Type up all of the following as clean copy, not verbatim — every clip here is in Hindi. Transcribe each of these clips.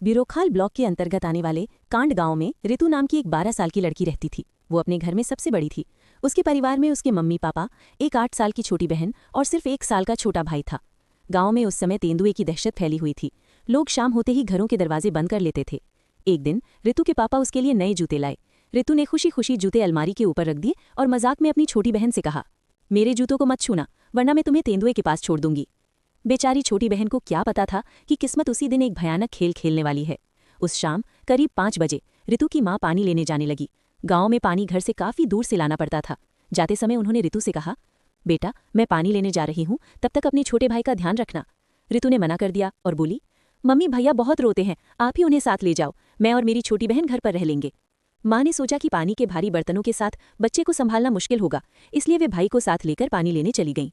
बिरोखाल ब्लॉक के अंतर्गत आने वाले कांड गांव में रितु नाम की एक 12 साल की लड़की रहती थी। वो अपने घर में सबसे बड़ी थी। उसके परिवार में उसके मम्मी पापा, एक 8 साल की छोटी बहन और सिर्फ 1 साल का छोटा भाई था। गांव में उस समय तेंदुए की दहशत फैली हुई थी। लोग शाम होते ही घरों के दरवाजे बंद कर लेते थे। एक दिन रितु के पापा उसके लिए नए जूते लाए। रितु ने खुशी खुशी जूते अलमारी के ऊपर रख दिए और मजाक में अपनी छोटी बहन से कहा, मेरे जूतों को मत छूना, वरना मैं तुम्हें तेंदुए के पास छोड़ दूंगी। बेचारी छोटी बहन को क्या पता था कि किस्मत उसी दिन एक भयानक खेल खेलने वाली है। उस शाम करीब 5 बजे रितु की माँ पानी लेने जाने लगी। गांव में पानी घर से काफी दूर से लाना पड़ता था। जाते समय उन्होंने रितु से कहा, बेटा मैं पानी लेने जा रही हूँ, तब तक अपने छोटे भाई का ध्यान रखना। रितु ने मना कर दिया और बोली, मम्मी भैया बहुत रोते हैं, आप ही उन्हें साथ ले जाओ, मैं और मेरी छोटी बहन घर पर रह लेंगे। माँ ने सोचा कि पानी के भारी बर्तनों के साथ बच्चे को संभालना मुश्किल होगा, इसलिए वे भाई को साथ लेकर पानी लेने चली गईं।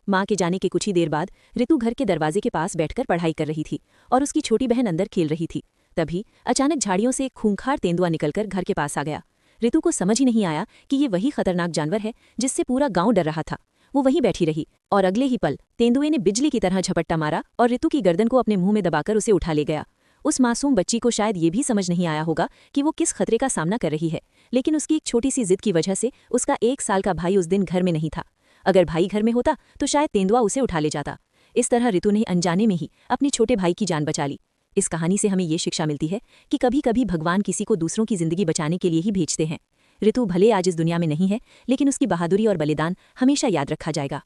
माँ के जाने के कुछ ही देर बाद रितु घर के दरवाजे के पास बैठकर पढ़ाई कर रही थी और उसकी छोटी बहन अंदर खेल रही थी। तभी अचानक झाड़ियों से एक खूंखार तेंदुआ निकलकर घर के पास आ गया। रितु को समझ ही नहीं आया कि ये वही खतरनाक जानवर है जिससे पूरा गांव डर रहा था। वो वहीं बैठी रही और अगले ही पल तेंदुए ने बिजली की तरह झपट्टा मारा और रितु की गर्दन को अपने मुंह में दबाकर उसे उठा ले गया। उस मासूम बच्ची को शायद ये भी समझ नहीं आया होगा कि वो किस खतरे का सामना कर रही है, लेकिन उसकी एक छोटी सी जिद की वजह से उसका 1 साल का भाई उस दिन घर में नहीं था। अगर भाई घर में होता तो शायद तेंदुआ उसे उठा ले जाता। इस तरह रितु ने अनजाने में ही अपने छोटे भाई की जान बचा ली। इस कहानी से हमें ये शिक्षा मिलती है कि कभी कभी भगवान किसी को दूसरों की जिंदगी बचाने के लिए ही भेजते हैं। रितु भले आज इस दुनिया में नहीं है, लेकिन उसकी बहादुरी और बलिदान हमेशा याद रखा जाएगा।